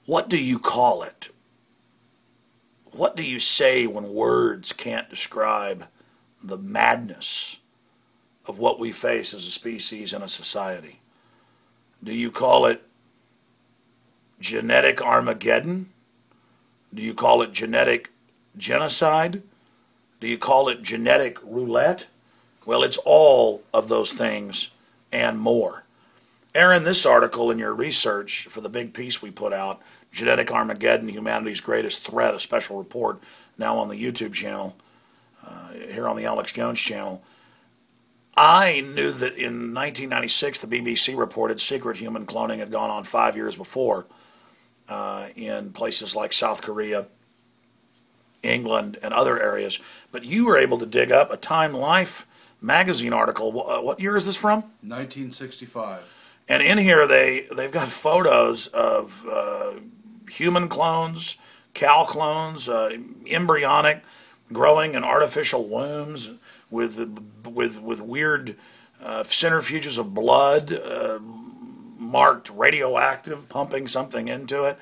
What do you call it? What do you say when words can't describe the madness of what we face as a species and a society? Do you call it genetic Armageddon? Do you call it genetic genocide? Do you call it genetic roulette? Well, it's all of those things and more. Aaron, this article in your research for the big piece we put out, Genetic Armageddon, Humanity's Greatest Threat, a special report now on the YouTube channel, here on the Alex Jones channel. I knew that in 1996 the BBC reported secret human cloning had gone on 5 years before in places like South Korea, England, and other areas. But you were able to dig up a Time Life magazine article. What year is this from? 1965. And in here they've got photos of human clones, cow clones, embryonic, growing in artificial wombs with weird centrifuges of blood marked radioactive, pumping something into it.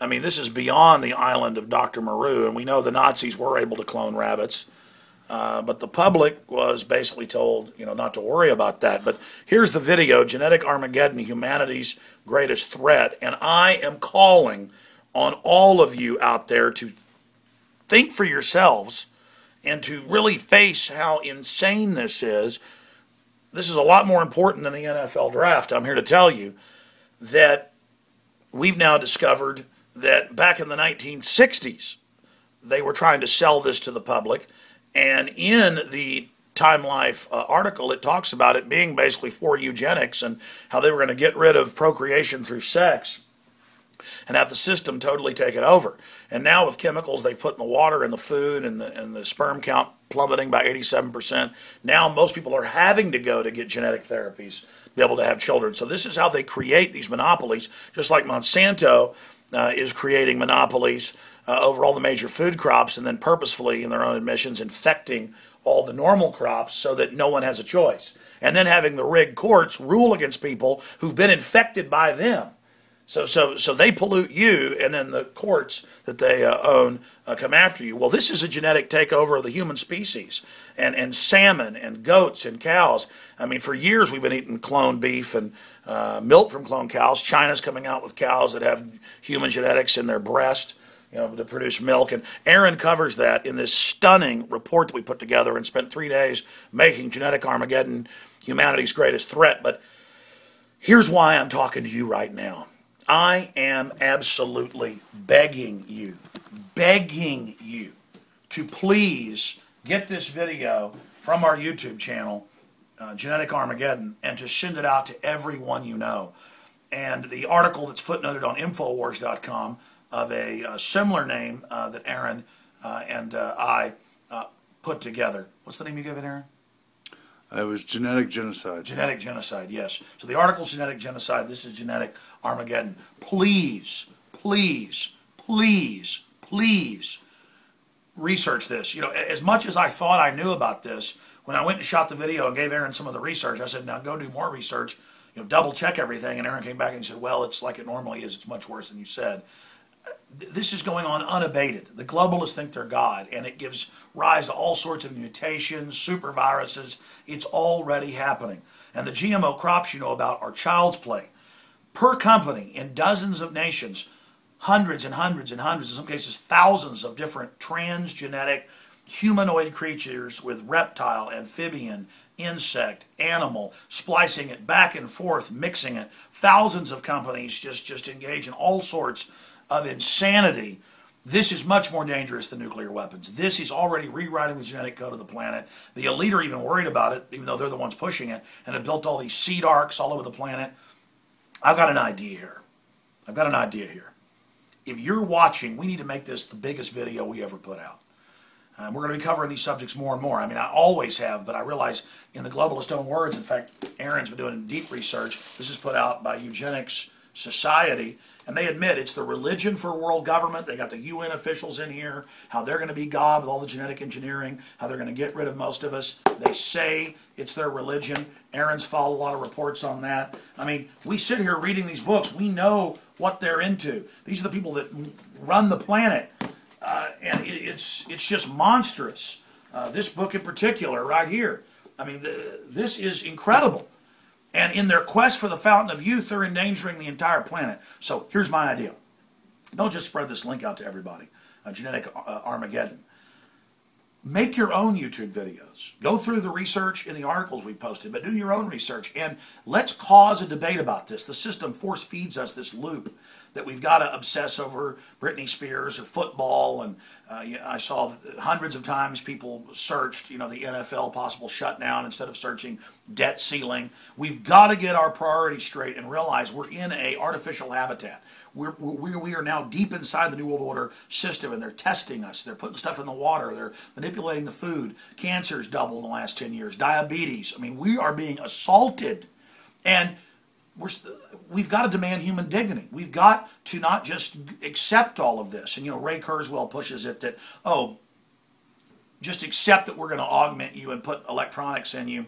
I mean, this is beyond the island of Dr. Moreau, and we know the Nazis were able to clone rabbits. But the public was basically told, not to worry about that. But here's the video, Genetic Armageddon, Humanity's Greatest Threat. And I am calling on all of you out there to think for yourselves and to really face how insane this is. This is a lot more important than the NFL draft. I'm here to tell you that we've now discovered that back in the 1960s, they were trying to sell this to the public. And in the Time Life article, it talks about it being basically for eugenics and how they were going to get rid of procreation through sex and have the system totally taken over. And now with chemicals they put in the water and the food and the sperm count plummeting by 87%, now most people are having to go to get genetic therapies to be able to have children. So this is how they create these monopolies, just like Monsanto is creating monopolies over all the major food crops and then purposefully, in their own admissions, infecting all the normal crops so that no one has a choice. And then having the rigged courts rule against people who've been infected by them. So they pollute you, and then the courts that they own come after you. Well, this is a genetic takeover of the human species, and salmon and goats and cows. I mean, for years we've been eating cloned beef and milk from cloned cows. China's coming out with cows that have human genetics in their breast, to produce milk. And Aaron covers that in this stunning report that we put together and spent 3 days making, Genetic Armageddon, Humanity's Greatest Threat. But here's why I'm talking to you right now. I am absolutely begging you to please get this video from our YouTube channel, Genetic Armageddon, and to send it out to everyone you know. And the article that's footnoted on Infowars.com of a similar name that Aaron and I put together. What's the name you gave it, Aaron? It was Genetic Genocide. Genetic Genocide, yes. So the article's Genetic Genocide. This is Genetic Armageddon. Please, please, please, please research this. As much as I thought I knew about this, when I went and shot the video and gave Aaron some of the research, I said, now go do more research, double check everything. And Aaron came back and he said, well, it's like it normally is. It's much worse than you said. This is going on unabated. The globalists think they're God, and it gives rise to all sorts of mutations, super viruses. It's already happening. And the GMO crops you know about are child's play. Per company, in dozens of nations, hundreds and hundreds and hundreds, in some cases thousands of different transgenic humanoid creatures with reptile, amphibian, insect, animal, splicing it back and forth, mixing it. Thousands of companies just engage in all sorts of insanity. This is much more dangerous than nuclear weapons. This is already rewriting the genetic code of the planet. The elite are even worried about it, even though they're the ones pushing it, and have built all these seed arcs all over the planet. I've got an idea here. If you're watching, we need to make this the biggest video we ever put out. We're going to be covering these subjects more and more. I mean, I always have, but I realize in the globalist own words, in fact, Aaron's been doing deep research. This is put out by Eugenics society, and they admit it's the religion for world government. They got the UN officials in here, how they're going to be God with all the genetic engineering, how they're going to get rid of most of us. They say it's their religion. Aaron's followed a lot of reports on that. I mean, we sit here reading these books. We know what they're into. These are the people that run the planet, and it's just monstrous. This book in particular, right here. I mean, this is incredible. And in their quest for the fountain of youth, they're endangering the entire planet. So here's my idea. Don't just spread this link out to everybody. Genetic Armageddon. Make your own YouTube videos. Go through the research in the articles we posted, but do your own research. And let's cause a debate about this. The system force feeds us this loop that we've got to obsess over Britney Spears or football. And I saw hundreds of times people searched, the NFL possible shutdown instead of searching debt ceiling. We've got to get our priorities straight and realize we're in a artificial habitat. We are now deep inside the New World Order system, and they're testing us. They're putting stuff in the water. They're manipulating the food. Cancer's doubled in the last 10 years. Diabetes. I mean, we are being assaulted. And we've got to demand human dignity. We've got to not just accept all of this. And, Ray Kurzweil pushes it that, just accept that we're going to augment you and put electronics in you,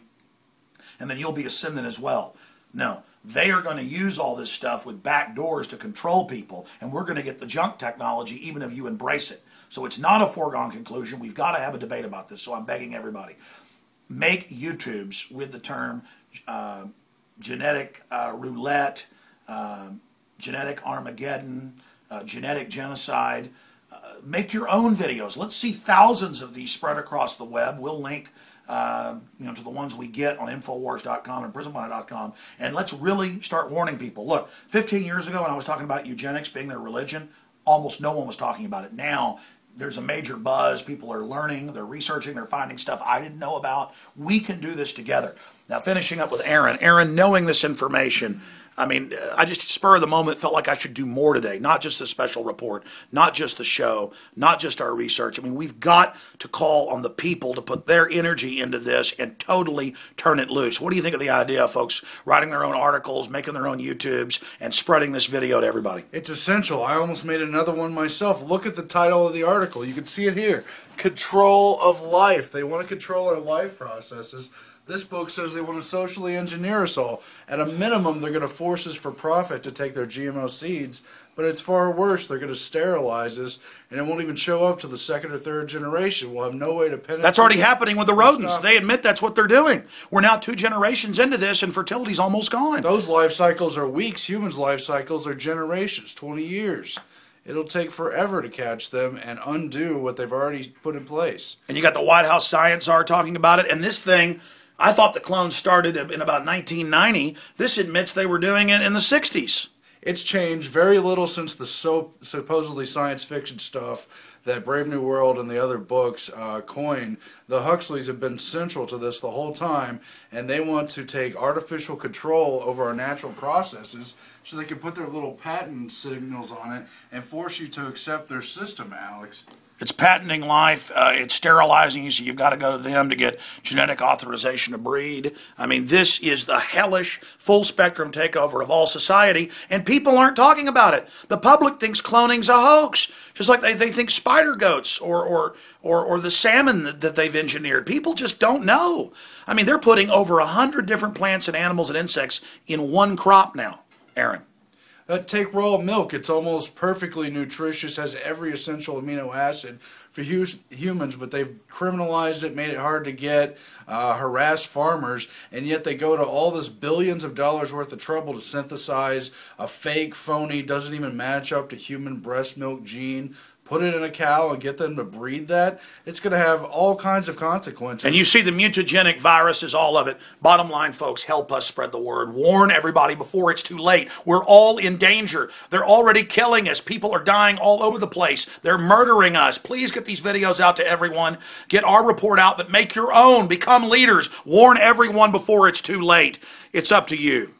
and then you'll be ascendant as well. No, they are going to use all this stuff with back doors to control people, and we're going to get the junk technology even if you embrace it. So it's not a foregone conclusion. We've got to have a debate about this, so I'm begging everybody. Make YouTubes with the term genetic roulette, genetic Armageddon, genetic genocide. Make your own videos. Let's see thousands of these spread across the web. We'll link to the ones we get on Infowars.com and PrisonPlanet.com, and let's really start warning people. Look, 15 years ago when I was talking about eugenics being their religion, almost no one was talking about it. Now there's a major buzz. People are learning, they're researching, they're finding stuff I didn't know about. We can do this together. Now, finishing up with Aaron. Aaron, knowing this information, I mean, I just, spur of the moment, felt like I should do more today. Not just the special report, not just the show, not just our research. I mean, we've got to call on the people to put their energy into this and totally turn it loose. What do you think of the idea of folks writing their own articles, making their own YouTubes, and spreading this video to everybody? It's essential. I almost made another one myself. Look at the title of the article. You can see it here. Control of life. They want to control our life processes. This book says they want to socially engineer us all. At a minimum, they're going to force us for profit to take their GMO seeds, but it's far worse. They're going to sterilize us, and it won't even show up to the second or third generation. We'll have no way to penetrate. That's already happening with the rodents. They admit that's what they're doing. We're now 2 generations into this, and fertility's almost gone. Those life cycles are weeks. Humans' life cycles are generations, 20 years. It'll take forever to catch them and undo what they've already put in place. And you got the White House science czar talking about it, and this thing, I thought the clones started in about 1990. This admits they were doing it in the 60s. It's changed very little since the supposedly science fiction stuff that Brave New World and the other books coined. The Huxleys have been central to this the whole time, and they want to take artificial control over our natural processes so they can put their little patent signals on it and force you to accept their system, Alex. It's patenting life. It's sterilizing you, so you've got to go to them to get genetic authorization to breed. I mean, this is the hellish full-spectrum takeover of all society, and people aren't talking about it. The public thinks cloning's a hoax, just like they think spider goats or the salmon that they've engineered. People just don't know. I mean, they're putting over 100 different plants and animals and insects in one crop now, Aaron. Take raw milk. It's almost perfectly nutritious, has every essential amino acid for humans, but they've criminalized it, made it hard to get, harassed farmers, and yet they go to all this billions of dollars worth of trouble to synthesize a fake, phony, doesn't even match up to human breast milk gene, put it in a cow and get them to breed that. It's going to have all kinds of consequences. And you see the mutagenic viruses, all of it. Bottom line, folks, help us spread the word. Warn everybody before it's too late. We're all in danger. They're already killing us. People are dying all over the place. They're murdering us. Please get these videos out to everyone. Get our report out, but make your own. Become leaders. Warn everyone before it's too late. It's up to you.